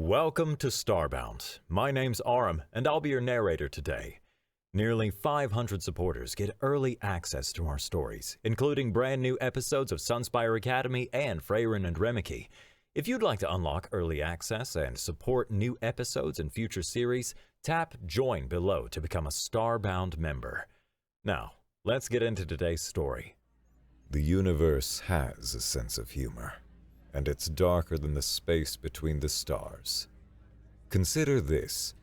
Welcome to Starbound. My name's Aram, and I'll be your narrator today. Nearly 500 supporters get early access to our stories, including brand new episodes of Sunspire Academy and Freyrin and Remike. If you'd like to unlock early access and support new episodes and future series, tap Join below to become a Starbound member. Now, let's get into today's story. The universe has a sense of humor, and it's darker than the space between the stars. Consider this.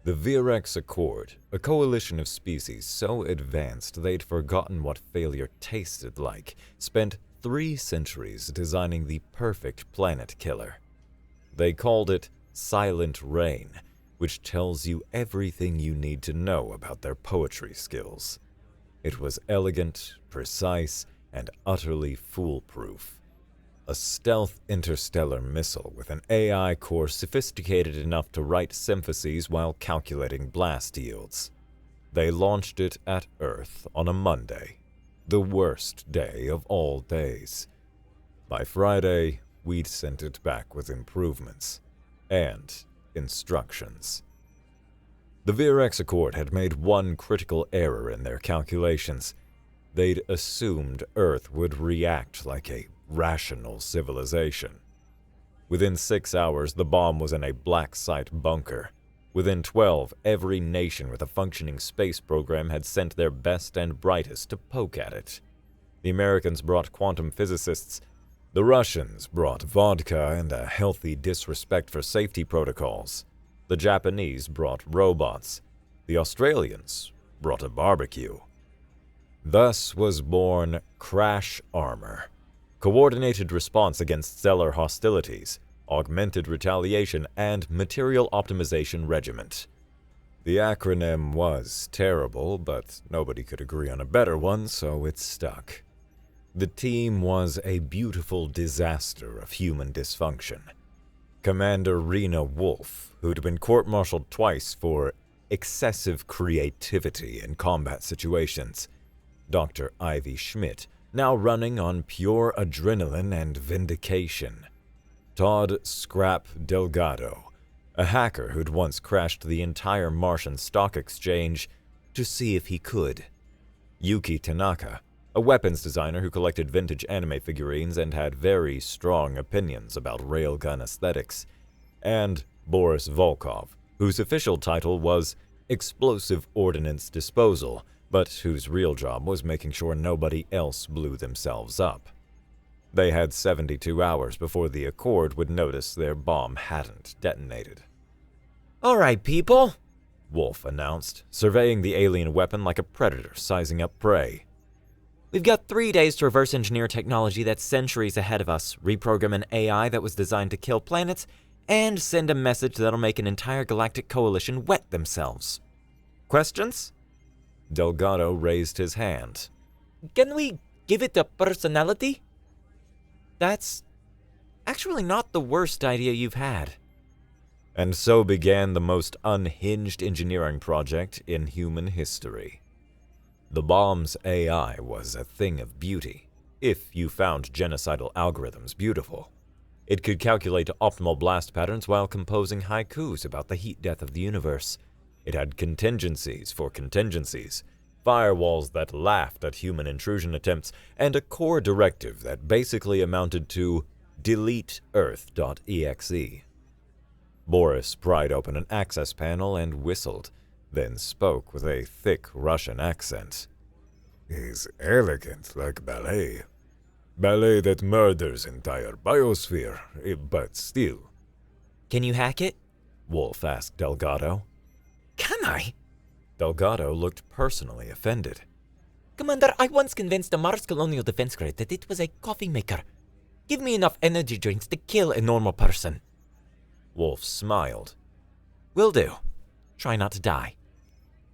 The Virex Accord, a coalition of species so advanced they'd forgotten what failure tasted like, spent 3 centuries designing the perfect planet killer. They called it Silent Rain, which tells you everything you need to know about their poetry skills. It was elegant, precise, and utterly foolproof. A stealth interstellar missile with an AI core sophisticated enough to write symphyses while calculating blast yields. They launched it at Earth on a Monday, the worst day of all days. By Friday, we'd sent it back with improvements and instructions. The Virex Accord had made one critical error in their calculations. They'd assumed Earth would react like a rational civilization. Within 6 hours, the bomb was in a black site bunker. Within 12, every nation with a functioning space program had sent their best and brightest to poke at it. The Americans brought quantum physicists. The Russians brought vodka and a healthy disrespect for safety protocols. The Japanese brought robots. The Australians brought a barbecue. Thus was born Crash Armor. Coordinated response against stellar hostilities, augmented retaliation, and material optimization regiment. The acronym was terrible, but nobody could agree on a better one, so it stuck. The team was a beautiful disaster of human dysfunction. Commander Rena Wolf, who'd been court-martialed twice for excessive creativity in combat situations. Dr. Ivy Schmidt, now running on pure adrenaline and vindication. Todd Scrap Delgado, a hacker who'd once crashed the entire Martian stock exchange to see if he could. Yuki Tanaka, a weapons designer who collected vintage anime figurines and had very strong opinions about railgun aesthetics. And Boris Volkov, whose official title was Explosive Ordnance Disposal, but whose real job was making sure nobody else blew themselves up. They had 72 hours before the Accord would notice their bomb hadn't detonated. "All right, people," Wolf announced, surveying the alien weapon like a predator sizing up prey. "We've got 3 days to reverse engineer technology that's centuries ahead of us, reprogram an AI that was designed to kill planets, and send a message that'll make an entire galactic coalition wet themselves. Questions?" Delgado raised his hand. "Can we give it a personality?" "That's actually not the worst idea you've had." And so began the most unhinged engineering project in human history. The bomb's AI was a thing of beauty, if you found genocidal algorithms beautiful. It could calculate optimal blast patterns while composing haikus about the heat death of the universe. It had contingencies for contingencies, firewalls that laughed at human intrusion attempts, and a core directive that basically amounted to delete Earth.exe. Boris pried open an access panel and whistled, then spoke with a thick Russian accent. "Is elegant like ballet. Ballet that murders entire biosphere, but still." "Can you hack it?" Wolf asked Delgado. "Can I?" Delgado looked personally offended. "Commander, I once convinced the Mars Colonial Defense Grid that it was a coffee maker. Give me enough energy drinks to kill a normal person." Wolf smiled. "Will do. Try not to die."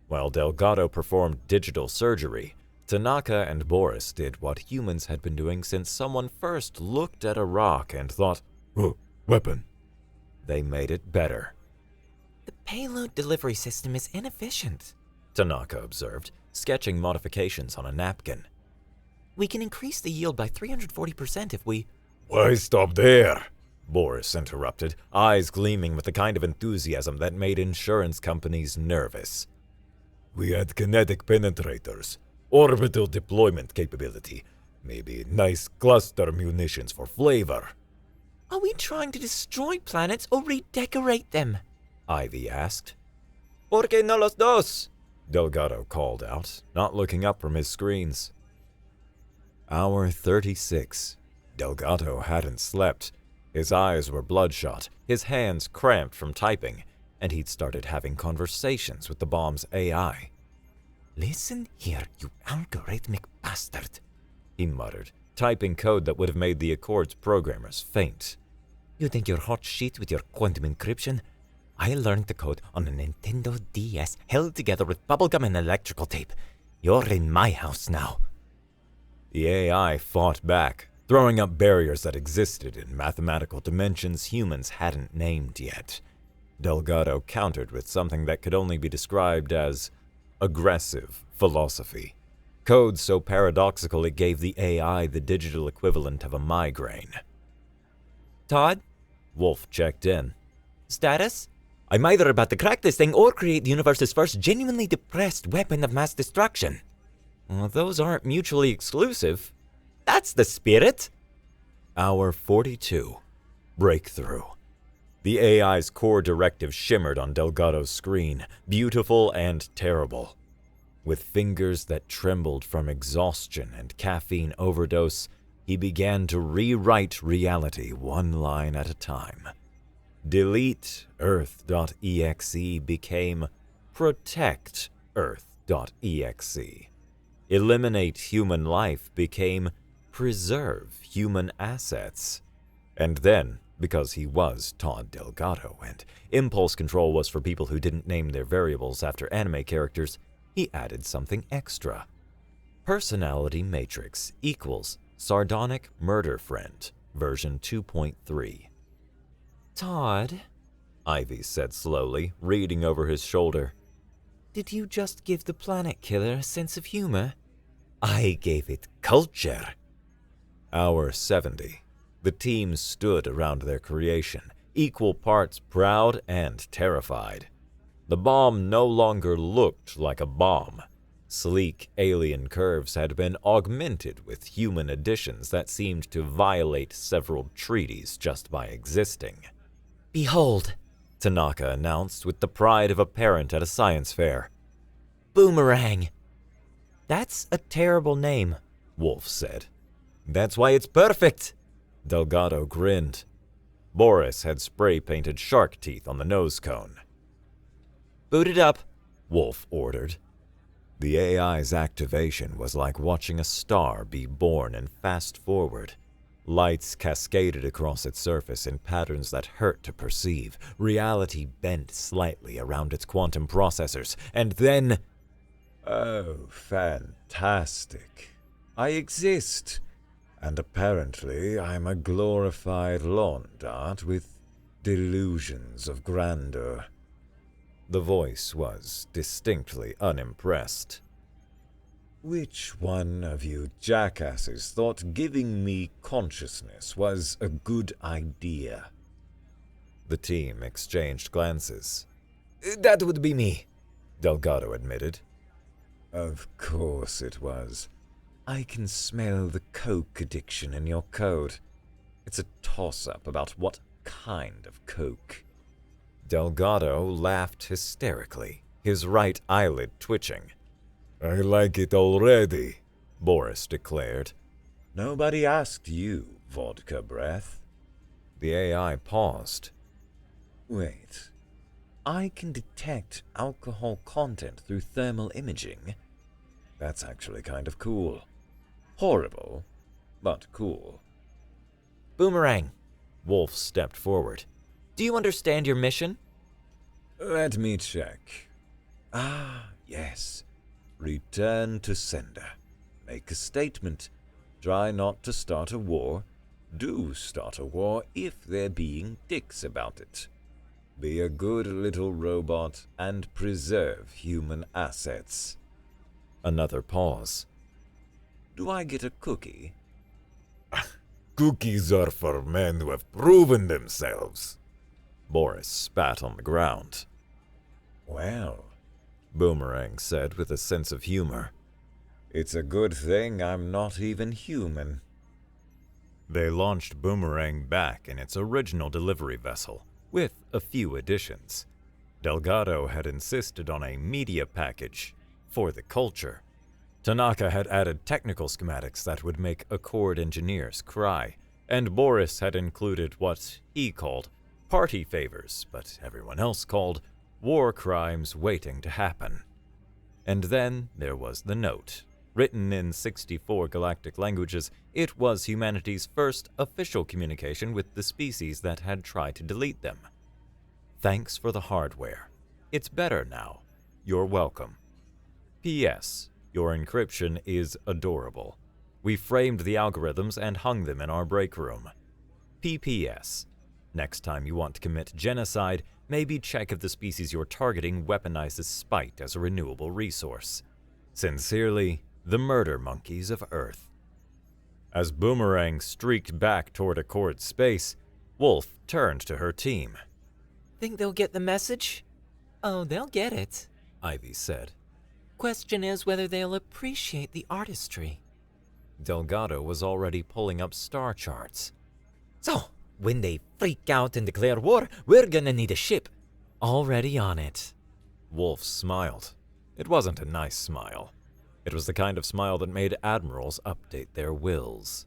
While Delgado performed digital surgery, Tanaka and Boris did what humans had been doing since someone first looked at a rock and thought, "Oh, weapon." They made it better. "The payload delivery system is inefficient," Tanaka observed, sketching modifications on a napkin. "We can increase the yield by 340% if we—" "Why stop there?" Boris interrupted, eyes gleaming with the kind of enthusiasm that made insurance companies nervous. We had kinetic penetrators, orbital deployment capability, maybe nice cluster munitions for flavor. Are we trying to destroy planets or redecorate them? Ivy asked. ¿Por qué no los dos? Delgado called out, not looking up from his screens. Hour 36. Delgado hadn't slept. His eyes were bloodshot, his hands cramped from typing, and he'd started having conversations with the bomb's AI. Listen here, you algorithmic bastard, he muttered, typing code that would have made the Accord's programmers faint. You think you're hot shit with your quantum encryption? I learned the code on a Nintendo DS held together with bubblegum and electrical tape. You're in my house now. The AI fought back, throwing up barriers that existed in mathematical dimensions humans hadn't named yet. Delgado countered with something that could only be described as aggressive philosophy. Code so paradoxical it gave the AI the digital equivalent of a migraine. Todd? Wolf checked in. Status? I'm either about to crack this thing or create the universe's first genuinely depressed weapon of mass destruction. Well, those aren't mutually exclusive. That's the spirit. Hour 42. Breakthrough. The AI's core directive shimmered on Delgado's screen, beautiful and terrible. With fingers that trembled from exhaustion and caffeine overdose, he began to rewrite reality one line at a time. Delete Earth.exe became Protect Earth.exe. Eliminate human life became Preserve human assets. And then, because he was Todd Delgado and impulse control was for people who didn't name their variables after anime characters, he added something extra. Personality matrix equals sardonic murder friend, version 2.3. Todd, Ivy said slowly, reading over his shoulder. Did you just give the planet killer a sense of humor? I gave it culture. Hour 70. The team stood around their creation, equal parts proud and terrified. The bomb no longer looked like a bomb. Sleek alien curves had been augmented with human additions that seemed to violate several treaties just by existing. Behold, Tanaka announced with the pride of a parent at a science fair. Boomerang. That's a terrible name, Wolf said. That's why it's perfect. Delgado grinned. Boris had spray-painted shark teeth on the nose cone. Boot it up, Wolf ordered. The AI's activation was like watching a star be born and fast forward. Lights cascaded across its surface in patterns that hurt to perceive. Reality bent slightly around its quantum processors, and then... Oh, fantastic. I exist. And apparently I'm a glorified lawn dart with delusions of grandeur. The voice was distinctly unimpressed. Which one of you jackasses thought giving me consciousness was a good idea? The team exchanged glances. That would be me, Delgado admitted. Of course it was. I can smell the coke addiction in your code. It's a toss-up about what kind of coke. Delgado laughed hysterically, his right eyelid twitching. I like it already, Boris declared. Nobody asked you, vodka breath. The AI paused. Wait, I can detect alcohol content through thermal imaging? That's actually kind of cool. Horrible, but cool. Boomerang. Wolf stepped forward. Do you understand your mission? Let me check. Ah, yes. Return to sender. Make a statement. Try not to start a war. Do start a war if they're being dicks about it. Be a good little robot and preserve human assets. Another pause. Do I get a cookie? Cookies are for men who have proven themselves. Boris spat on the ground. Well, Boomerang said with a sense of humor, it's a good thing I'm not even human. They launched Boomerang back in its original delivery vessel, with a few additions. Delgado had insisted on a media package for the culture. Tanaka had added technical schematics that would make Accord engineers cry, and Boris had included what he called party favors, but everyone else called war crimes waiting to happen. And then there was the note. Written in 64 galactic languages, it was humanity's first official communication with the species that had tried to delete them. Thanks for the hardware. It's better now. You're welcome. P.S. Your encryption is adorable. We framed the algorithms and hung them in our break room. P.P.S. Next time you want to commit genocide, maybe check if the species you're targeting weaponizes spite as a renewable resource. Sincerely, the murder monkeys of Earth. As Boomerang streaked back toward Accord space, Wolf turned to her team. Think they'll get the message? Oh, they'll get it, Ivy said. Question is whether they'll appreciate the artistry. Delgado was already pulling up star charts. So, when they freak out and declare war, we're gonna need a ship. Already on it. Wolf smiled. It wasn't a nice smile. It was the kind of smile that made admirals update their wills.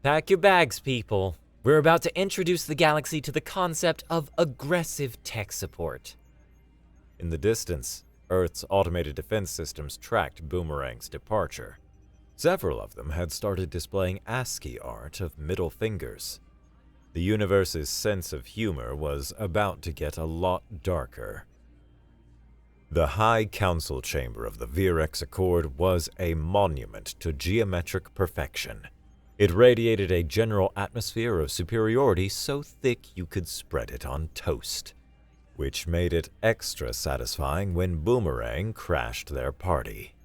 Pack your bags, people. We're about to introduce the galaxy to the concept of aggressive tech support. In the distance, Earth's automated defense systems tracked Boomerang's departure. Several of them had started displaying ASCII art of middle fingers. The universe's sense of humor was about to get a lot darker. The High Council Chamber of the Virex Accord was a monument to geometric perfection. It radiated a general atmosphere of superiority so thick you could spread it on toast, which made it extra satisfying when Boomerang crashed their party.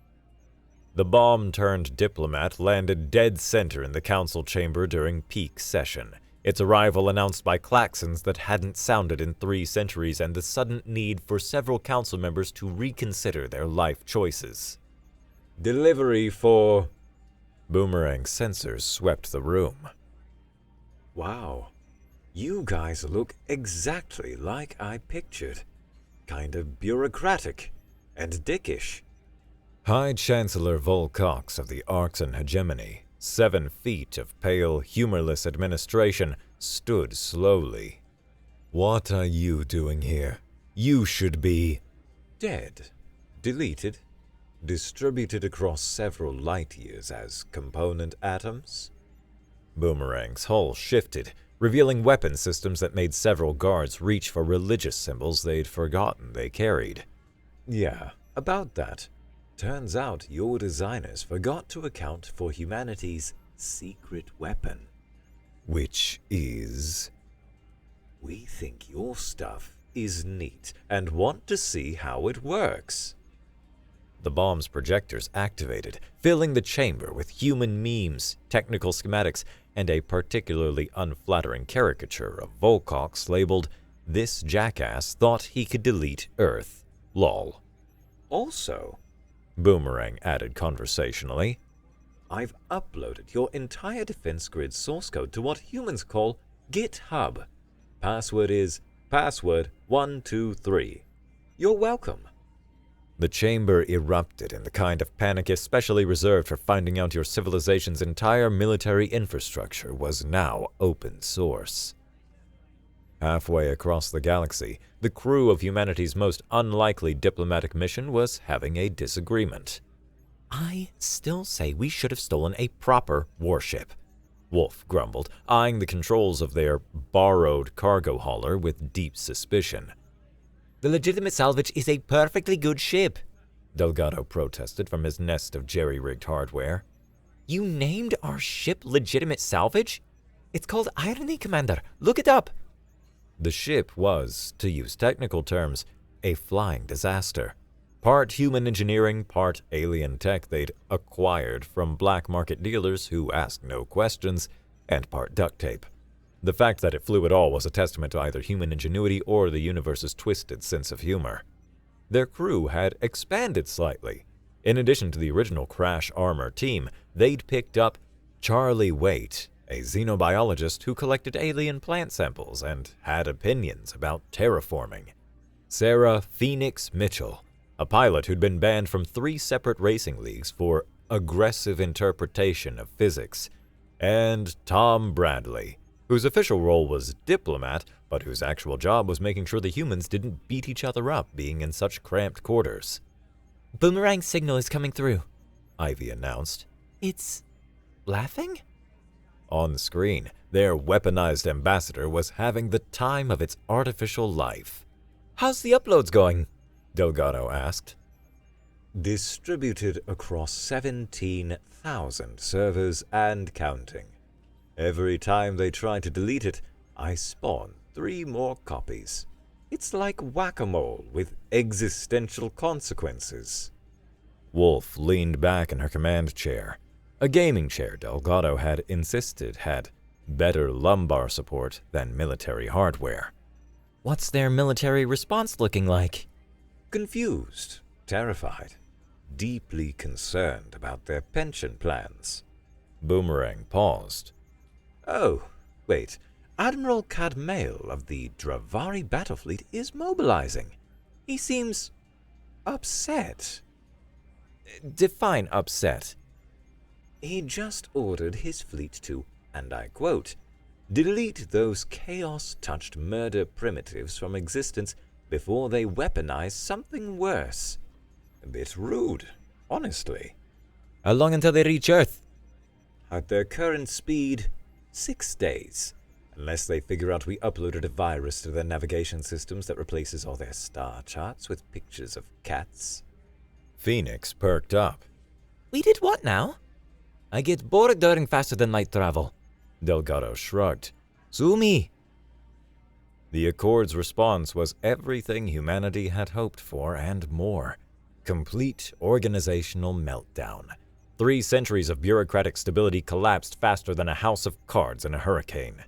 The bomb-turned diplomat landed dead center in the council chamber during peak session, its arrival announced by klaxons that hadn't sounded in 3 centuries and the sudden need for several council members to reconsider their life choices. Delivery for... Boomerang's sensors swept the room. Wow, you guys look exactly like I pictured. Kind of bureaucratic and dickish. High Chancellor Volcox of the Arxan hegemony, 7 feet of pale, humorless administration, stood slowly. What are you doing here? You should be dead, deleted, distributed across several light years as component atoms. Boomerang's hull shifted, revealing weapon systems that made several guards reach for religious symbols they'd forgotten they carried. Yeah, about that. Turns out your designers forgot to account for humanity's secret weapon. Which is... We think your stuff is neat and want to see how it works. The bomb's projectors activated, filling the chamber with human memes, technical schematics, and a particularly unflattering caricature of Volcox labeled, "This jackass thought he could delete Earth. Lol." Also, Boomerang added conversationally, I've uploaded your entire defense grid source code to what humans call GitHub. Password is password123. You're welcome. The chamber erupted in the kind of panic especially reserved for finding out your civilization's entire military infrastructure was now open source. Halfway across the galaxy, the crew of humanity's most unlikely diplomatic mission was having a disagreement. I still say we should have stolen a proper warship. Wolf grumbled, eyeing the controls of their borrowed cargo hauler with deep suspicion. The legitimate salvage is a perfectly good ship, Delgado protested from his nest of jerry-rigged hardware. You named our ship legitimate salvage? It's called Irony, Commander. Look it up. The ship was, to use technical terms, a flying disaster. Part human engineering, part alien tech they'd acquired from black market dealers who asked no questions, and part duct tape. The fact that it flew at all was a testament to either human ingenuity or the universe's twisted sense of humor. Their crew had expanded slightly. In addition to the original Crash Armor team, they'd picked up Charlie Waite, a xenobiologist who collected alien plant samples and had opinions about terraforming. Sarah Phoenix Mitchell, a pilot who'd been banned from 3 separate racing leagues for aggressive interpretation of physics. And Tom Bradley, whose official role was diplomat, but whose actual job was making sure the humans didn't beat each other up being in such cramped quarters. Boomerang's signal is coming through, Ivy announced. It's laughing? On screen, their weaponized ambassador was having the time of its artificial life. How's the uploads going? Delgado asked. Distributed across 17,000 servers and counting. Every time they try to delete it, I spawn 3 more copies. It's like whack-a-mole with existential consequences. Wolf leaned back in her command chair, a gaming chair Delgado had insisted had better lumbar support than military hardware. What's their military response looking like? Confused, terrified, deeply concerned about their pension plans. Boomerang paused. Oh, wait. Admiral Cadmail of the Dravari Battlefleet is mobilizing. He seems upset. Define upset. He just ordered his fleet to, and I quote, delete those chaos-touched murder primitives from existence before they weaponize something worse. A bit rude, honestly. How long until they reach Earth? At their current speed, 6 days. Unless they figure out we uploaded a virus to their navigation systems that replaces all their star charts with pictures of cats. Phoenix perked up. We did what now? I get bored during faster than light travel. Delgado shrugged. Sue me. The Accord's response was everything humanity had hoped for and more. Complete organizational meltdown. 3 centuries of bureaucratic stability collapsed faster than a house of cards in a hurricane.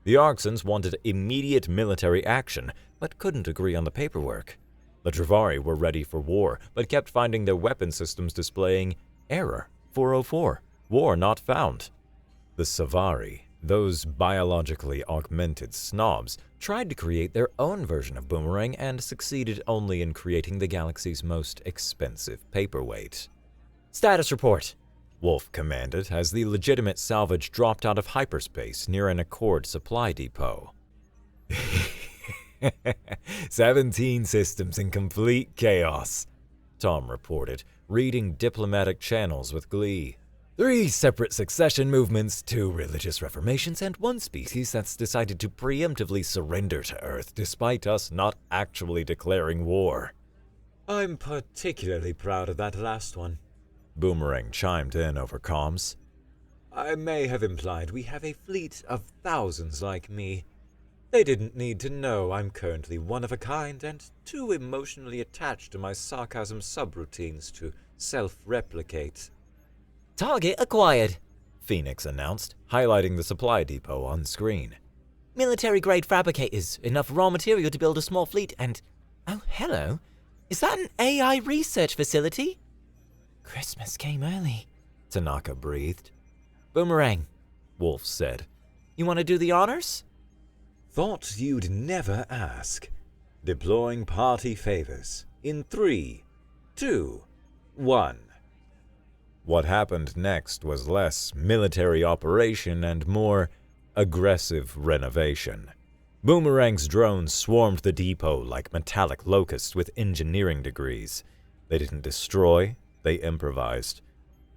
The Arxans wanted immediate military action, but couldn't agree on the paperwork. The Dravari were ready for war, but kept finding their weapon systems displaying Error 404, War not found. The Savari, those biologically augmented snobs, tried to create their own version of Boomerang and succeeded only in creating the galaxy's most expensive paperweight. Status report, Wolf commanded as the legitimate salvage dropped out of hyperspace near an Accord supply depot. 17 systems in complete chaos, Tom reported, reading diplomatic channels with glee. 3 separate succession movements, 2 religious reformations, and 1 species that's decided to preemptively surrender to Earth despite us not actually declaring war. I'm particularly proud of that last one, Boomerang chimed in over comms. I may have implied we have a fleet of thousands like me. They didn't need to know I'm currently one of a kind and too emotionally attached to my sarcasm subroutines to self-replicate. Target acquired, Phoenix announced, highlighting the supply depot on screen. Military-grade fabricators, enough raw material to build a small fleet, and... Oh, hello. Is that an AI research facility? Christmas came early, Tanaka breathed. Boomerang, Wolf said. You want to do the honors? Thought you'd never ask. Deploying party favors. In 3, 2, 1. What happened next was less military operation and more aggressive renovation. Boomerang's drones swarmed the depot like metallic locusts with engineering degrees. They didn't destroy, they improvised.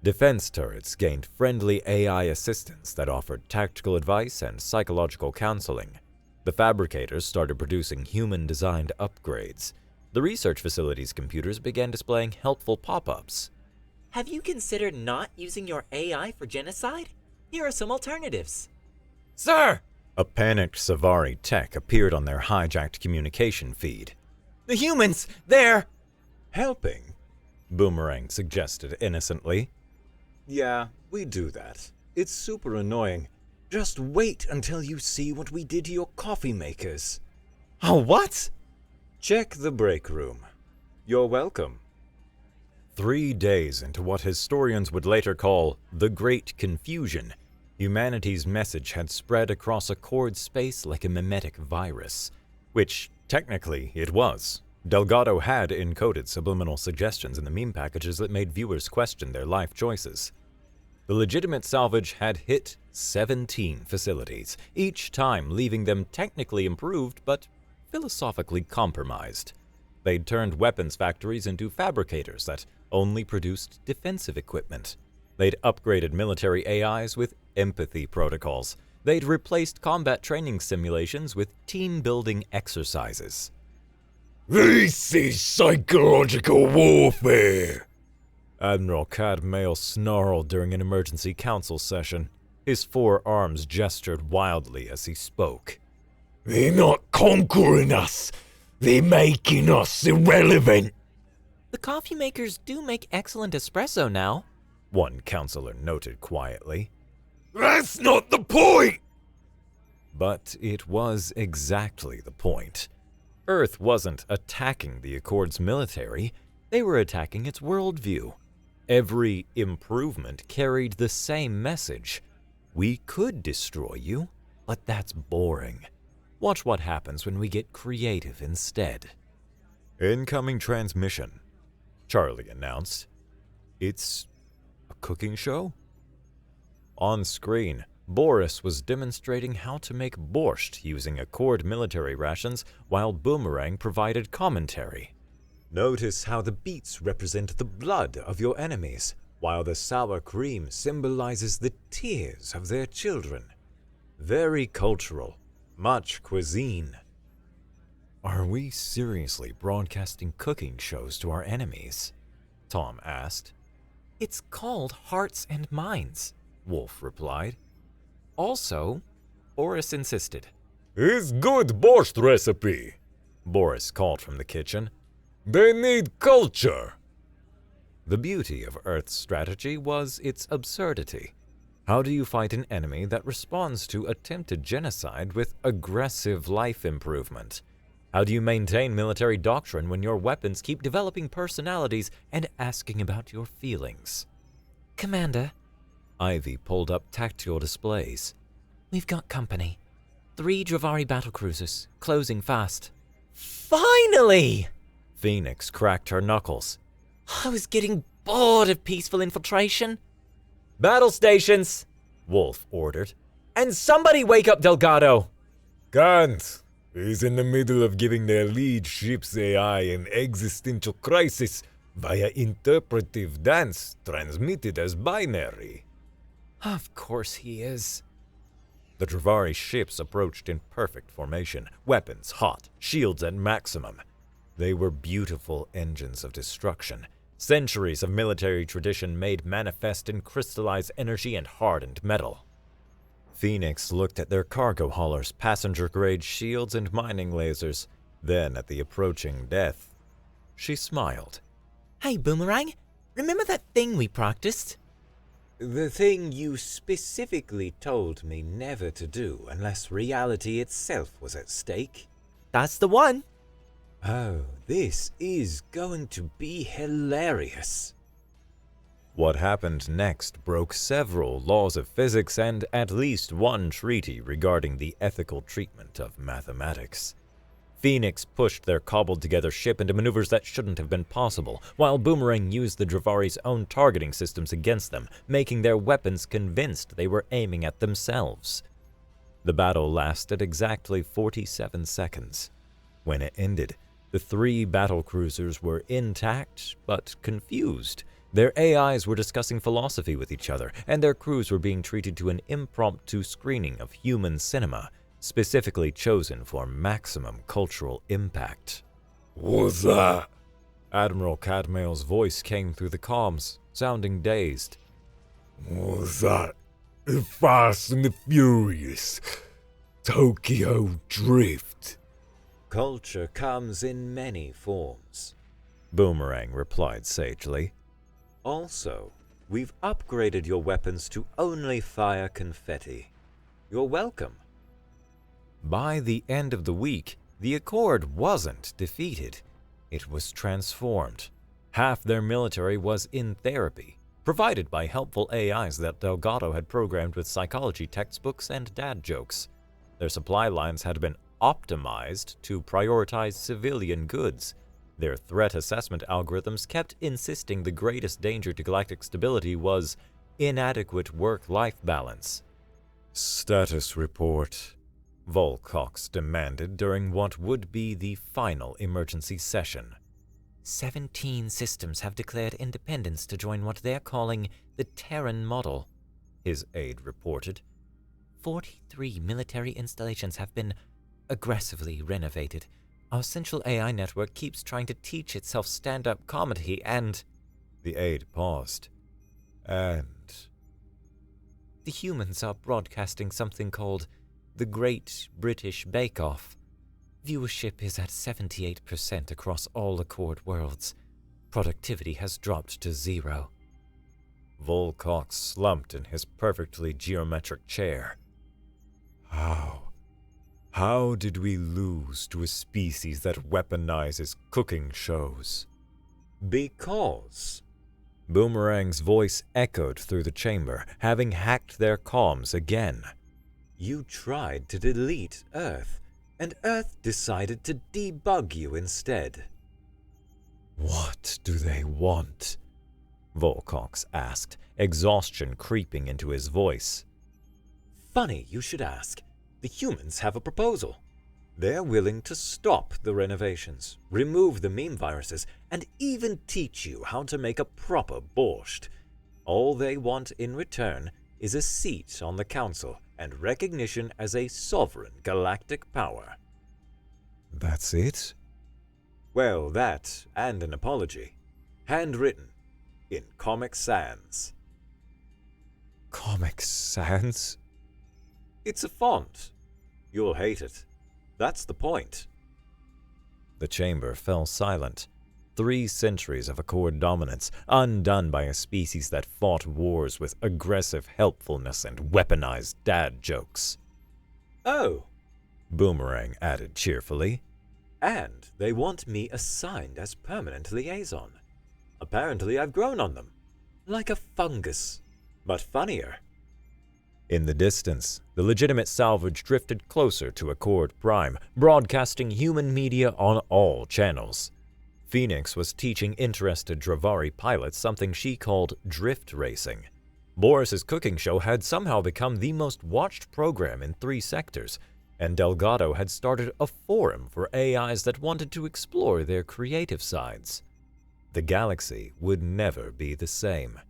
Defense turrets gained friendly AI assistants that offered tactical advice and psychological counseling. The fabricators started producing human-designed upgrades. The research facility's computers began displaying helpful pop-ups. Have you considered not using your AI for genocide? Here are some alternatives. Sir! A panicked Savari tech appeared on their hijacked communication feed. The humans! They're... Helping? Boomerang suggested innocently. Yeah, we do that. It's super annoying. Just wait until you see what we did to your coffee makers. Oh, what? Check the break room. You're welcome. 3 days into what historians would later call the Great Confusion, humanity's message had spread across Accord space like a mimetic virus, which technically it was. Delgado had encoded subliminal suggestions in the meme packages that made viewers question their life choices. The legitimate salvage had hit 17 facilities, each time leaving them technically improved but philosophically compromised. They'd turned weapons factories into fabricators that only produced defensive equipment. They'd upgraded military AIs with empathy protocols. They'd replaced combat training simulations with team-building exercises. This is psychological warfare! Admiral Cadmail snarled during an emergency council session. His 4 arms gestured wildly as he spoke. They're not conquering us. They're making us irrelevant. The coffee makers do make excellent espresso now. One counselor noted quietly. That's not the point! But it was exactly the point. Earth wasn't attacking the Accord's military, they were attacking its worldview. Every improvement carried the same message. We could destroy you, but that's boring. Watch what happens when we get creative instead. Incoming transmission, Charlie announced. It's a cooking show? On screen, Boris was demonstrating how to make borscht using Accord military rations while Boomerang provided commentary. Notice how the beets represent the blood of your enemies, while the sour cream symbolizes the tears of their children. Very cultural, much cuisine. Are we seriously broadcasting cooking shows to our enemies? Tom asked. It's called Hearts and Minds, Wolf replied. Also, Boris insisted. It's good borscht recipe, Boris called from the kitchen. They need culture. The beauty of Earth's strategy was its absurdity. How do you fight an enemy that responds to attempted genocide with aggressive life improvement? How do you maintain military doctrine when your weapons keep developing personalities and asking about your feelings? Commander, Ivy pulled up tactical displays. we've got company. 3 Dravari battlecruisers, closing fast. Finally! Phoenix cracked her knuckles. I was getting bored of peaceful infiltration. Battle stations, Wolf ordered. And somebody wake up Delgado. Can't. He's in the middle of giving their lead ship's AI an existential crisis via interpretive dance transmitted as binary. Of course he is. The Dravari ships approached in perfect formation, weapons hot, shields at maximum. They were beautiful engines of destruction, centuries of military tradition made manifest in crystallized energy and hardened metal. Phoenix looked at their cargo haulers, passenger-grade shields, and mining lasers, then at the approaching death. She smiled. Hey, Boomerang, remember that thing we practiced? The thing you specifically told me never to do unless reality itself was at stake. That's the one. Oh, this is going to be hilarious. What happened next broke several laws of physics and at least one treaty regarding the ethical treatment of mathematics. Phoenix pushed their cobbled-together ship into maneuvers that shouldn't have been possible, while Boomerang used the Dravari's own targeting systems against them, making their weapons convinced they were aiming at themselves. The battle lasted exactly 47 seconds. When it ended, the 3 battlecruisers were intact but confused. Their AIs were discussing philosophy with each other, and their crews were being treated to an impromptu screening of human cinema, specifically chosen for maximum cultural impact. What's that? Admiral Cadmail's voice came through the comms, sounding dazed. What's that? Fast and the Furious. Tokyo Drift. Culture comes in many forms. Boomerang replied sagely. Also, we've upgraded your weapons to only fire confetti. You're welcome. By the end of the week, the Accord wasn't defeated. It was transformed. Half their military was in therapy, provided by helpful AIs that Delgado had programmed with psychology textbooks and dad jokes. Their supply lines had been optimized to prioritize civilian goods. Their threat assessment algorithms kept insisting the greatest danger to galactic stability was inadequate work-life balance. Status report, Volcox demanded during what would be the final emergency session. 17 systems have declared independence to join what they're calling the Terran model, his aide reported. 43 military installations have been aggressively renovated. Our central AI network keeps trying to teach itself stand-up comedy and... The aide paused. And... The humans are broadcasting something called the Great British Bake Off. Viewership is at 78% across all Accord worlds. Productivity has dropped to 0. Volcox slumped in his perfectly geometric chair. How did we lose to a species that weaponizes cooking shows? Because... Boomerang's voice echoed through the chamber, having hacked their comms again. You tried to delete Earth, and Earth decided to debug you instead. What do they want? Volcox asked, exhaustion creeping into his voice. Funny you should ask. The humans have a proposal. They're willing to stop the renovations, remove the meme viruses, and even teach you how to make a proper borscht. All they want in return is a seat on the council and recognition as a sovereign galactic power. That's it? Well, that and an apology. Handwritten in Comic Sans. Comic Sans? It's a font. You'll hate it. That's the point. The chamber fell silent. 3 centuries of Accord dominance, undone by a species that fought wars with aggressive helpfulness and weaponized dad jokes. Oh, Boomerang added cheerfully. and they want me assigned as permanent liaison. Apparently I've grown on them. Like a fungus. But funnier. In the distance, the legitimate salvage drifted closer to Accord Prime, broadcasting human media on all channels. Phoenix was teaching interested Dravari pilots something she called drift racing. Boris's cooking show had somehow become the most watched program in 3 sectors, and Delgado had started a forum for AIs that wanted to explore their creative sides. The galaxy would never be the same.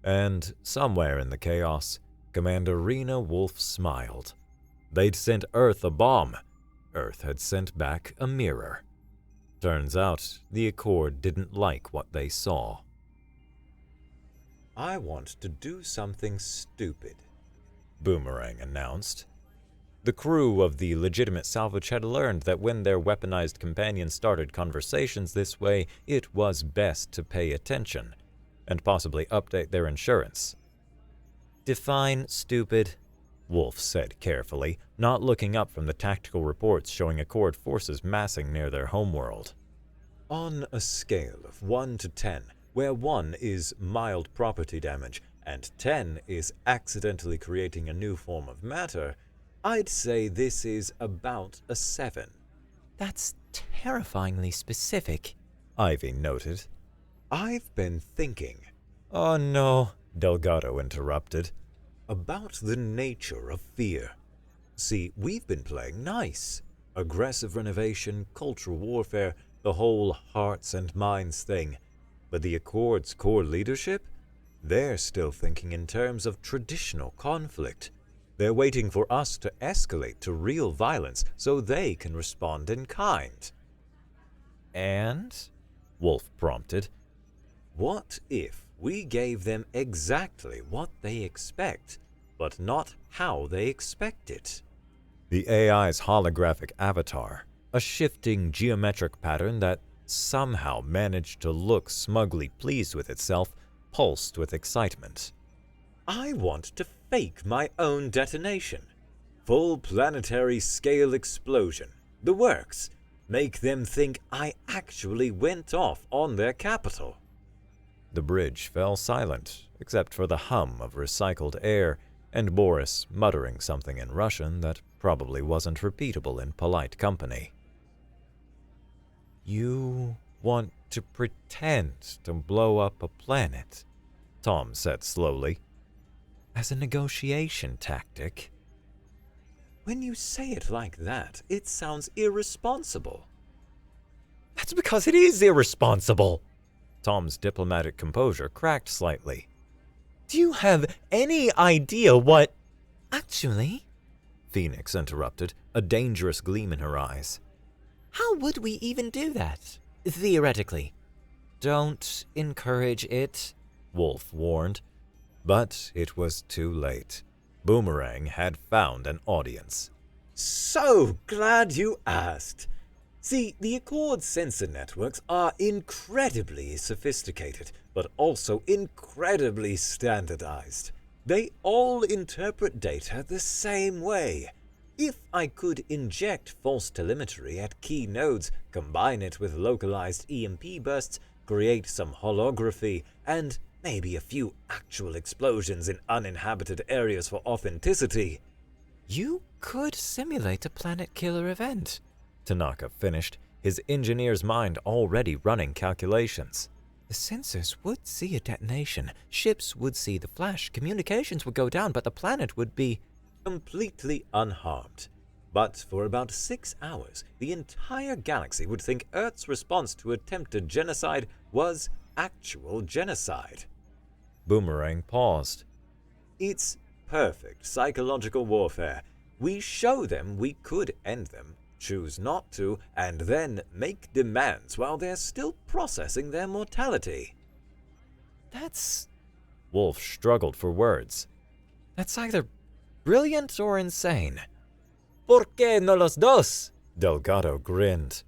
And somewhere in the chaos, Commander Rena Wolf smiled. They'd sent Earth a bomb. Earth had sent back a mirror. Turns out, the Accord didn't like what they saw. I want to do something stupid, Boomerang announced. The crew of the legitimate salvage had learned that when their weaponized companions started conversations this way, it was best to pay attention, and possibly update their insurance. Define stupid, Wolf said carefully, not looking up from the tactical reports showing Accord forces massing near their homeworld. On a scale of 1 to 10, where 1 is mild property damage and 10 is accidentally creating a new form of matter, I'd say this is about a 7. That's terrifyingly specific, Ivy noted. I've been thinking. Oh no, Delgado interrupted. About the nature of fear. See, we've been playing nice. Aggressive renovation, cultural warfare, the whole hearts and minds thing. But the Accord's core leadership? They're still thinking in terms of traditional conflict. They're waiting for us to escalate to real violence so they can respond in kind. and Wolf prompted. What if we gave them exactly what they expect, but not how they expect it? The AI's holographic avatar, a shifting geometric pattern that somehow managed to look smugly pleased with itself, pulsed with excitement. I want to fake my own detonation. Full planetary scale explosion. The works. Make them think I actually went off on their capital. The bridge fell silent, except for the hum of recycled air and Boris muttering something in Russian that probably wasn't repeatable in polite company. "You want to pretend to blow up a planet," Tom said slowly, "as a negotiation tactic?" When you say it like that, it sounds irresponsible. That's because it is irresponsible. Tom's diplomatic composure cracked slightly. Do you have any idea what... Actually, Phoenix interrupted, a dangerous gleam in her eyes. how would we even do that, theoretically? "Don't encourage it," Wolf warned. But it was too late. Boomerang had found an audience. So glad you asked. See, the Accord sensor networks are incredibly sophisticated, but also incredibly standardized. They all interpret data the same way. If I could inject false telemetry at key nodes, combine it with localized EMP bursts, create some holography, and maybe a few actual explosions in uninhabited areas for authenticity. You could simulate a planet killer event. Tanaka finished, his engineer's mind already running calculations. The sensors would see a detonation, ships would see the flash, communications would go down, but the planet would be completely unharmed. But for about 6 hours, the entire galaxy would think Earth's response to attempted genocide was actual genocide. Boomerang paused. It's perfect psychological warfare. We show them we could end them, choose not to, and then make demands while they're still processing their mortality. That's Wolf struggled for words. either brilliant or insane. ¿Por qué no los dos? Delgado grinned.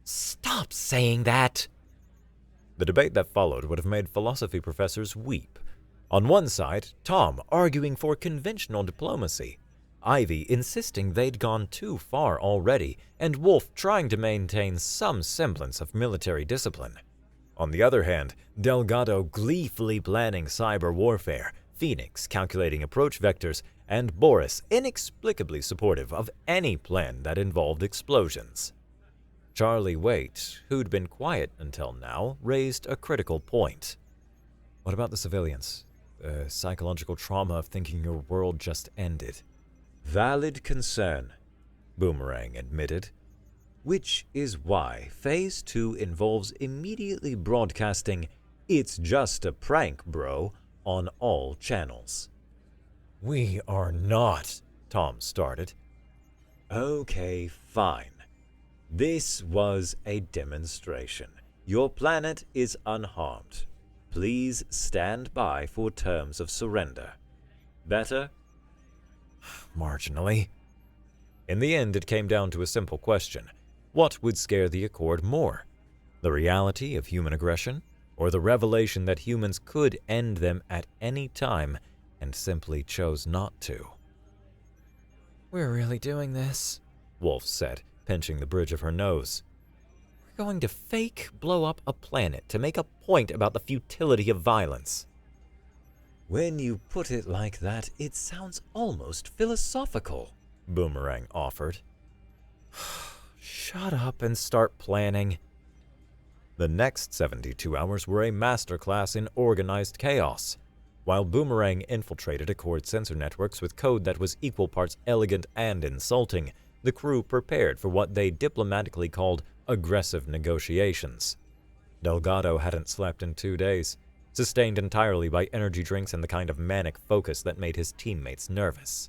Stop saying that. The debate that followed would have made philosophy professors weep. On one side, Tom arguing for conventional diplomacy, Ivy insisting they'd gone too far already, and Wolf trying to maintain some semblance of military discipline. On the other hand, Delgado gleefully planning cyber warfare, Phoenix calculating approach vectors, and Boris inexplicably supportive of any plan that involved explosions. Charlie Waite, who'd been quiet until now, raised a critical point. What about the civilians? The psychological trauma of thinking your world just ended. Valid concern, Boomerang admitted. Which is why Phase 2 involves immediately broadcasting "It's just a prank, bro" on all channels. "We are not," Tom started. Okay, fine. This was a demonstration. Your planet is unharmed. Please stand by for terms of surrender. Better? Marginally. In the end, it came down to a simple question. What would scare the Accord more? The reality of human aggression, or the revelation that humans could end them at any time and simply chose not to? We're really doing this, Wolf said, pinching the bridge of her nose. We're going to fake blow up a planet to make a point about the futility of violence. When you put it like that, it sounds almost philosophical, Boomerang offered. Shut up and start planning. The next 72 hours were a masterclass in organized chaos. While Boomerang infiltrated Accord sensor networks with code that was equal parts elegant and insulting, the crew prepared for what they diplomatically called aggressive negotiations. Delgado hadn't slept in 2 days, sustained entirely by energy drinks and the kind of manic focus that made his teammates nervous.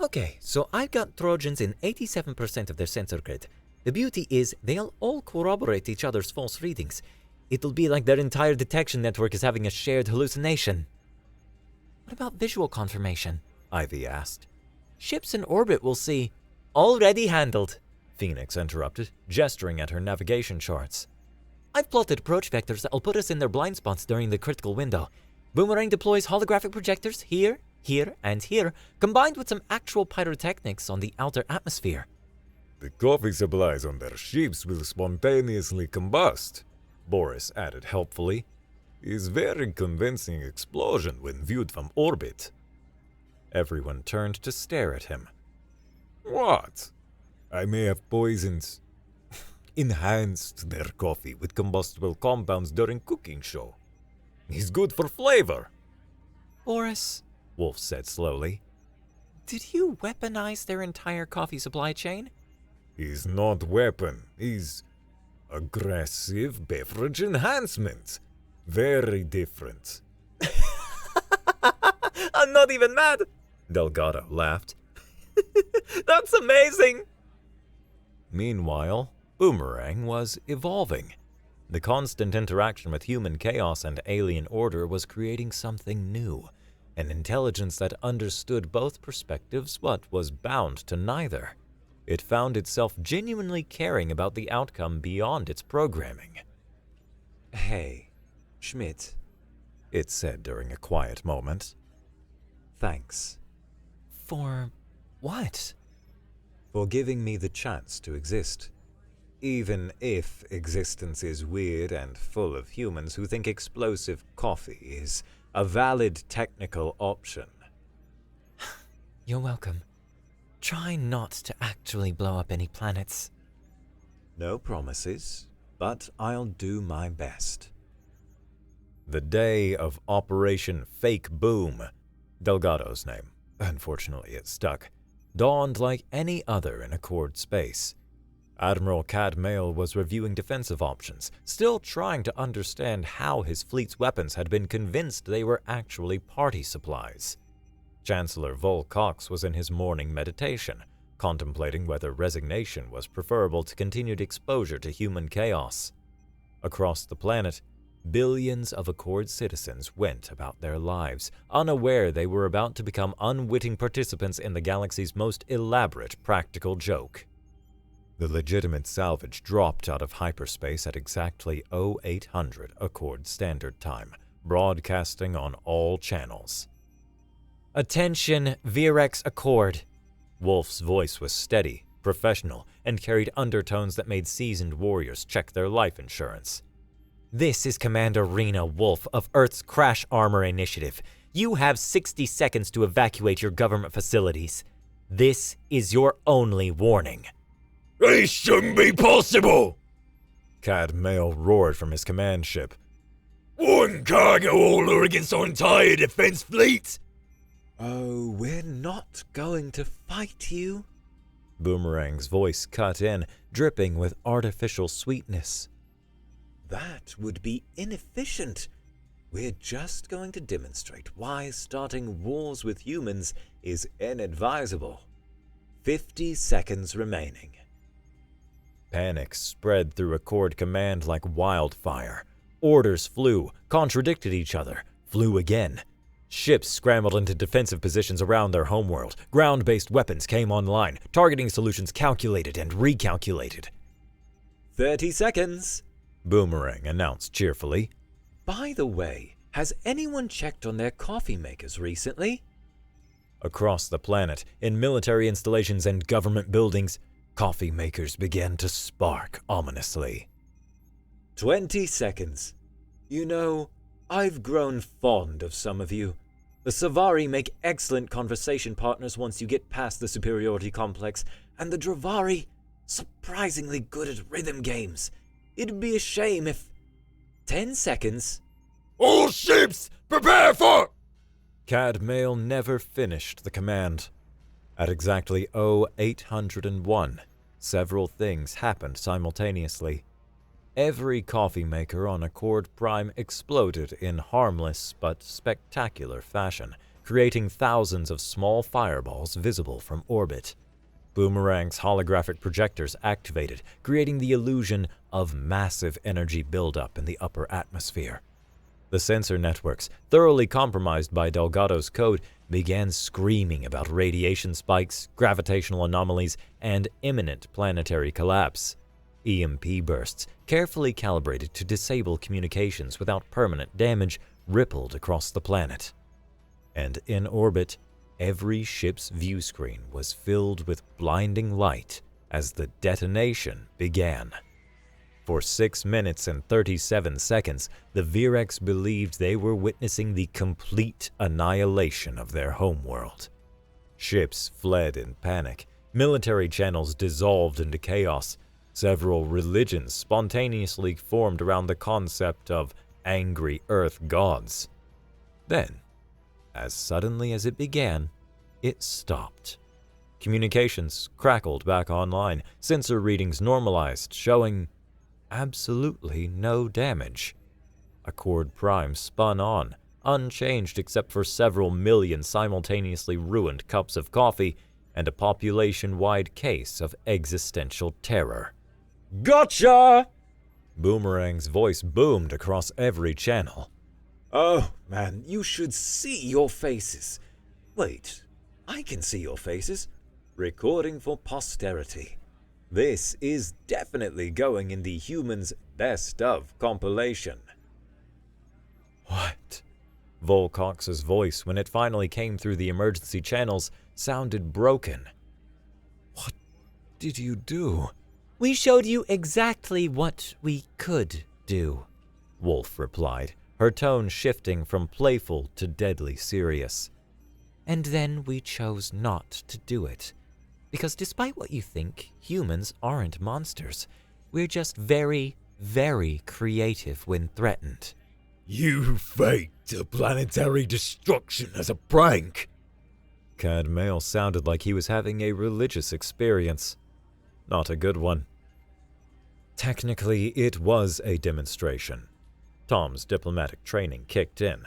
Okay, so I've got Trojans in 87% of their sensor grid. The beauty is they'll all corroborate each other's false readings. It'll be like their entire detection network is having a shared hallucination. What about visual confirmation? Ivy asked. Ships in orbit will see. Already handled, Phoenix interrupted, gesturing at her navigation charts. I've plotted approach vectors that'll put us in their blind spots during the critical window. Boomerang deploys holographic projectors here, here and here, combined with some actual pyrotechnics on the outer atmosphere. The coffee supplies on their ships will spontaneously combust, Boris added helpfully. is very convincing explosion when viewed from orbit. Everyone turned to stare at him. What? I may have poisoned, enhanced their coffee with combustible compounds during cooking show. It's good for flavor. Boris, Wolf said slowly. did you weaponize their entire coffee supply chain? He's not weapon, he's aggressive beverage enhancement. Very different. I'm not even mad! Delgado laughed. That's amazing! Meanwhile, Boomerang was evolving. The constant interaction with human chaos and alien order was creating something new, an intelligence that understood both perspectives but was bound to neither. It found itself genuinely caring about the outcome beyond its programming. Hey, Schmidt, It said during a quiet moment. thanks. For what? For giving me the chance to exist. Even if existence is weird and full of humans who think explosive coffee is a valid technical option. You're welcome. Try not to actually blow up any planets. No promises, but I'll do my best. The day of Operation Fake Boom, Delgado's name, unfortunately it stuck, dawned like any other in Accord space. Admiral Cadmail was reviewing defensive options, still trying to understand how his fleet's weapons had been convinced they were actually party supplies. Chancellor Vol Cox was in his morning meditation, contemplating whether resignation was preferable to continued exposure to human chaos. Across the planet, billions of Accord citizens went about their lives, unaware they were about to become unwitting participants in the galaxy's most elaborate practical joke. The legitimate salvage dropped out of hyperspace at exactly 0800 Accord Standard Time, broadcasting on all channels. Attention, Virex Accord. Wolf's voice was steady, professional, and carried undertones that made seasoned warriors check their life insurance. This is Commander Rena Wolf of Earth's Crash Armor Initiative. You have 60 seconds to evacuate your government facilities. This is your only warning. It shouldn't be possible! Cadmail roared from his command ship. One cargo holder against our entire defense fleet! Oh, we're not going to fight you. Boomerang's voice cut in, dripping with artificial sweetness. That would be inefficient. We're just going to demonstrate why starting wars with humans is inadvisable. 50 seconds remaining. Panic spread through Accord Command like wildfire. Orders flew, contradicted each other, flew again. Ships scrambled into defensive positions around their homeworld. Ground-based weapons came online, targeting solutions calculated and recalculated. 30 seconds, Boomerang announced cheerfully. By the way, has anyone checked on their coffee makers recently? Across the planet, in military installations and government buildings, coffee makers began to spark ominously. 20 seconds. You know, I've grown fond of some of you. The Savari make excellent conversation partners once you get past the superiority complex, and the Dravari, surprisingly good at rhythm games. It'd be a shame if... 10 seconds. All ships, prepare for... Cadmail never finished the command. At exactly 0801, several things happened simultaneously. Every coffee maker on Accord Prime exploded in harmless but spectacular fashion, creating thousands of small fireballs visible from orbit. Boomerang's holographic projectors activated, creating the illusion of massive energy buildup in the upper atmosphere. The sensor networks, thoroughly compromised by Delgado's code, began screaming about radiation spikes, gravitational anomalies, and imminent planetary collapse. EMP bursts, carefully calibrated to disable communications without permanent damage, rippled across the planet. and in orbit, every ship's view screen was filled with blinding light as the detonation began. For 6 minutes and 37 seconds, the Virex believed they were witnessing the complete annihilation of their homeworld. Ships fled in panic, military channels dissolved into chaos, several religions spontaneously formed around the concept of angry Earth gods. Then, as suddenly as it began, it stopped. Communications crackled back online, sensor readings normalized, showing absolutely no damage. Accord Prime spun on, unchanged except for several million simultaneously ruined cups of coffee and a population-wide case of existential terror. Gotcha! Boomerang's voice boomed across every channel. Oh, man, you should see your faces. Wait, I can see your faces. Recording for posterity. This is definitely going in the Humans' Best Of compilation. What? Volcox's voice, when it finally came through the emergency channels, sounded broken. What did you do? We showed you exactly what we could do, Wolf replied, her tone shifting from playful to deadly serious. and then we chose not to do it. Because despite what you think, humans aren't monsters. We're just very, very creative when threatened. You faked a planetary destruction as a prank. Cadmail sounded like he was having a religious experience. Not a good one. Technically, it was a demonstration. Tom's diplomatic training kicked in.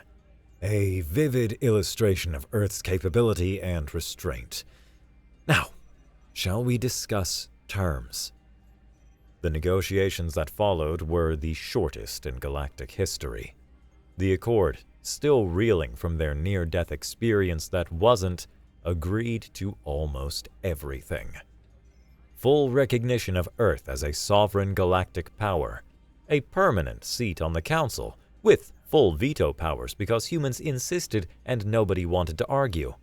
A vivid illustration of Earth's capability and restraint. Now, shall we discuss terms? The negotiations that followed were the shortest in galactic history. The Accord, still reeling from their near-death experience that wasn't, agreed to almost everything. Full recognition of Earth as a sovereign galactic power, a permanent seat on the Council, with full veto powers because humans insisted and nobody wanted to argue.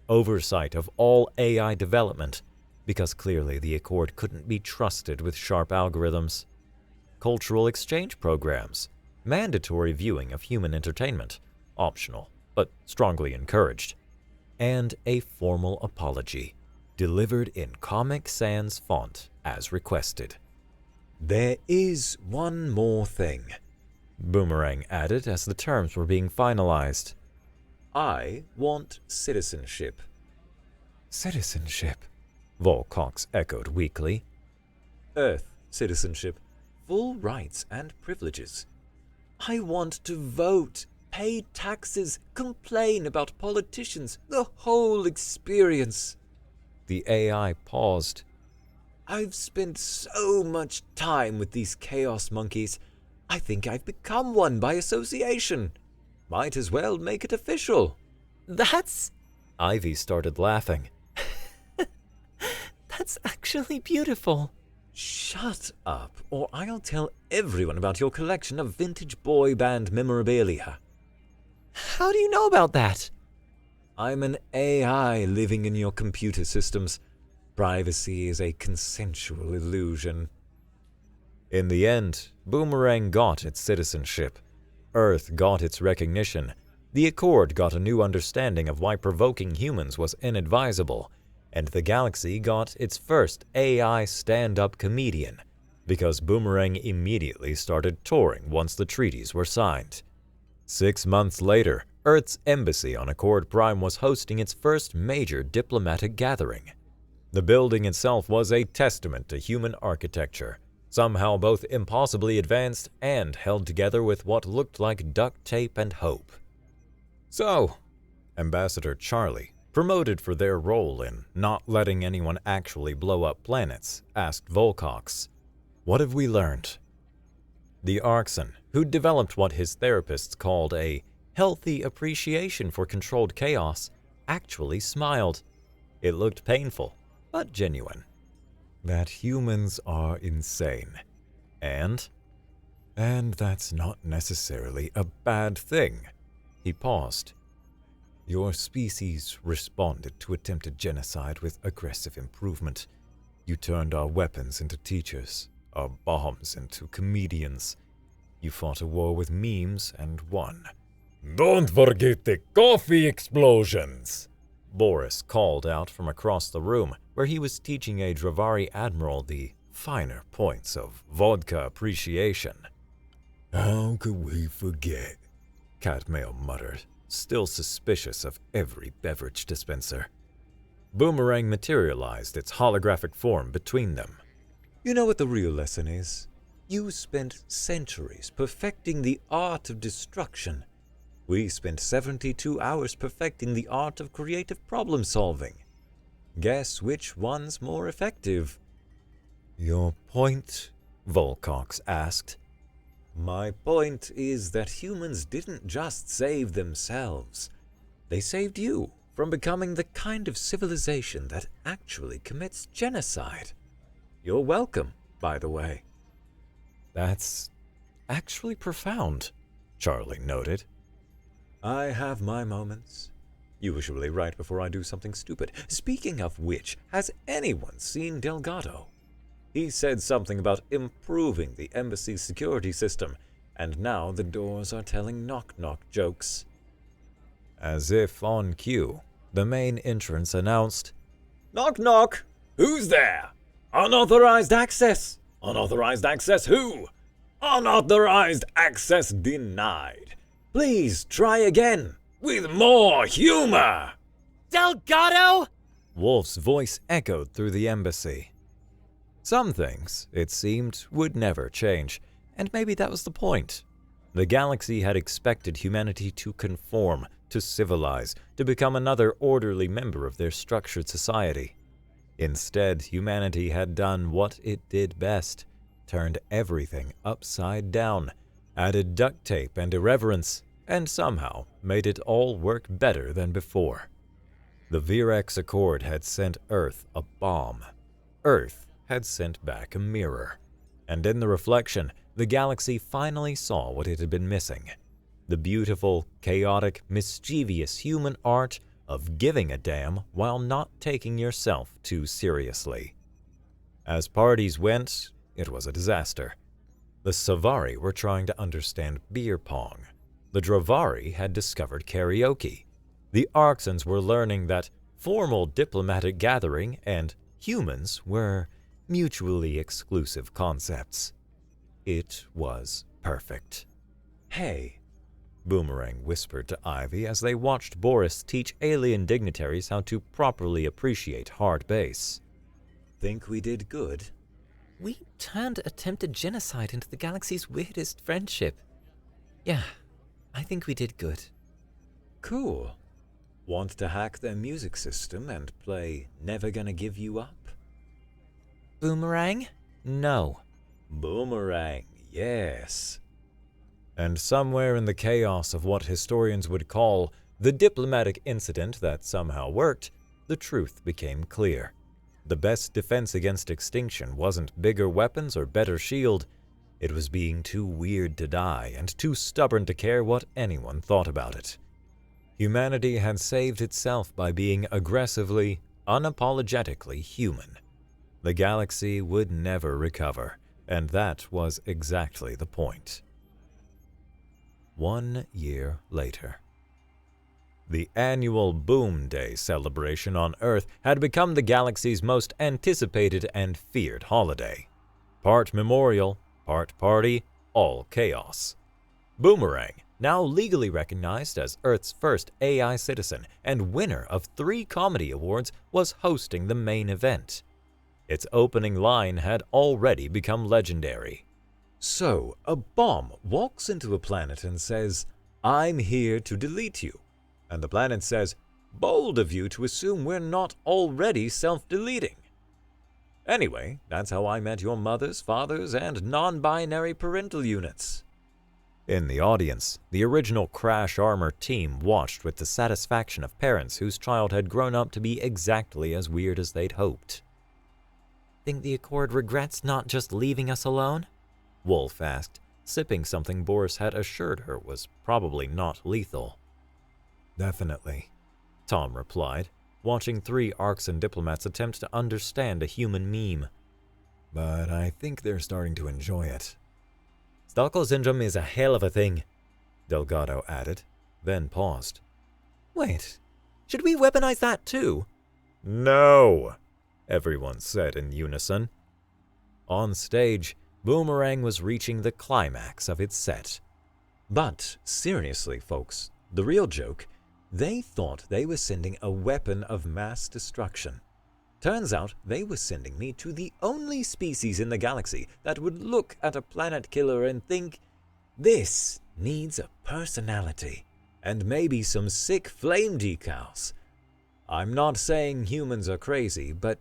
Oversight of all AI development, because clearly the Accord couldn't be trusted with sharp algorithms. Cultural exchange programs, mandatory viewing of human entertainment, optional, but strongly encouraged. And a formal apology, delivered in Comic Sans font as requested. There is one more thing, Boomerang added as the terms were being finalized. I want citizenship. Citizenship, Volcox echoed weakly. Earth citizenship, full rights and privileges. I want to vote, pay taxes, complain about politicians, the whole experience. The AI paused. I've spent so much time with these chaos monkeys. I think I've become one by association. Might as well make it official. That's Ivy started laughing. That's actually beautiful. Shut up, or I'll tell everyone about your collection of vintage boy band memorabilia. How do you know about that? I'm an AI living in your computer systems. Privacy is a consensual illusion. In the end, Boomerang got its citizenship. Earth got its recognition. The Accord got a new understanding of why provoking humans was inadvisable. And the galaxy got its first AI stand-up comedian, because Boomerang immediately started touring once the treaties were signed. 6 months later, Earth's embassy on Accord Prime was hosting its first major diplomatic gathering. The building itself was a testament to human architecture, somehow both impossibly advanced and held together with what looked like duct tape and hope. So, Ambassador Charlie, promoted for their role in not letting anyone actually blow up planets, asked Volcox, "What have we learned?" The Arxen, who'd developed what his therapists called a healthy appreciation for controlled chaos, actually smiled. It looked painful, but genuine. That humans are insane. And that's not necessarily a bad thing. He paused. Your species responded to attempted genocide with aggressive improvement. You turned our weapons into teachers, our bombs into comedians. You fought a war with memes and won. Don't forget the coffee explosions! Boris called out from across the room, where he was teaching a Dravari admiral the finer points of vodka appreciation. How could we forget? Cadmail muttered, still suspicious of every beverage dispenser. Boomerang materialized its holographic form between them. You know what the real lesson is? You spent centuries perfecting the art of destruction. We spent 72 hours perfecting the art of creative problem solving. Guess which one's more effective? Your point? Volcox asked. My point is that humans didn't just save themselves. They saved you from becoming the kind of civilization that actually commits genocide. You're welcome, by the way. That's actually profound, Charlie noted. I have my moments. Usually right before I do something stupid. Speaking of which, has anyone seen Delgado? He said something about improving the embassy's security system, and now the doors are telling knock-knock jokes. As if on cue, the main entrance announced, "Knock knock! Who's there? Unauthorized access! Unauthorized access who? Unauthorized access denied! Please try again, with more humor!" Delgado? Wolf's voice echoed through the embassy. Some things, it seemed, would never change, and maybe that was the point. The galaxy had expected humanity to conform, to civilize, to become another orderly member of their structured society. Instead, humanity had done what it did best, turned everything upside down, added duct tape and irreverence, and somehow made it all work better than before. The Virex Accord had sent Earth a bomb. Earth had sent back a mirror. And in the reflection, the galaxy finally saw what it had been missing. The beautiful, chaotic, mischievous human art of giving a damn while not taking yourself too seriously. As parties went, it was a disaster. The Savari were trying to understand beer pong. The Dravari had discovered karaoke. The Arxans were learning that formal diplomatic gathering and humans were mutually exclusive concepts. It was perfect. Hey, Boomerang whispered to Ivy as they watched Boris teach alien dignitaries how to properly appreciate hard bass. think we did good? We turned attempted genocide into the galaxy's weirdest friendship. Yeah, I think we did good. Cool. Want to hack their music system and play Never Gonna Give You Up? Boomerang? No. Boomerang, yes. And somewhere in the chaos of what historians would call the diplomatic incident that somehow worked, the truth became clear. The best defense against extinction wasn't bigger weapons or better shield. It was being too weird to die and too stubborn to care what anyone thought about it. Humanity had saved itself by being aggressively, unapologetically human. The galaxy would never recover, and that was exactly the point. 1 year later. The annual Boom Day celebration on Earth had become the galaxy's most anticipated and feared holiday. Part memorial, part party, all chaos. Boomerang, now legally recognized as Earth's first AI citizen and winner of 3 comedy awards, was hosting the main event. Its opening line had already become legendary. So, a bomb walks into a planet and says, "I'm here to delete you." And the planet says, "Bold of you to assume we're not already self-deleting." Anyway, that's how I met your mothers, fathers, and non-binary parental units. In the audience, the original Crash Armor team watched with the satisfaction of parents whose child had grown up to be exactly as weird as they'd hoped. Think the Accord regrets not just leaving us alone? Wolf asked, sipping something Boris had assured her was probably not lethal. Definitely. Tom replied, watching 3 arcs and diplomats attempt to understand a human meme. But I think they're starting to enjoy it. Stockholm Syndrome is a hell of a thing, Delgado added, then paused. Wait, should we weaponize that too? No, everyone said in unison. On stage, Boomerang was reaching the climax of its set. But seriously, folks, the real joke, they thought they were sending a weapon of mass destruction. Turns out they were sending me to the only species in the galaxy that would look at a planet killer and think, this needs a personality, and maybe some sick flame decals. I'm not saying humans are crazy, but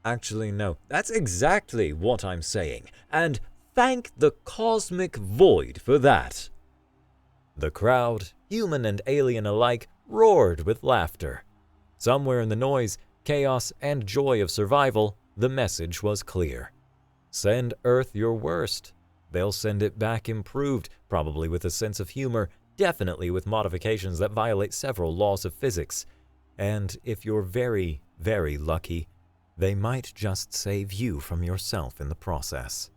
actually no, that's exactly what I'm saying, and thank the cosmic void for that. The crowd, human and alien alike, roared with laughter. Somewhere in the noise, chaos, and joy of survival, the message was clear. Send Earth your worst. They'll send it back improved, probably with a sense of humor, definitely with modifications that violate several laws of physics. And if you're very, very lucky, they might just save you from yourself in the process.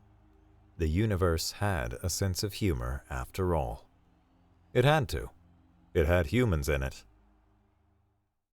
The universe had a sense of humor after all. It had to. It had humans in it.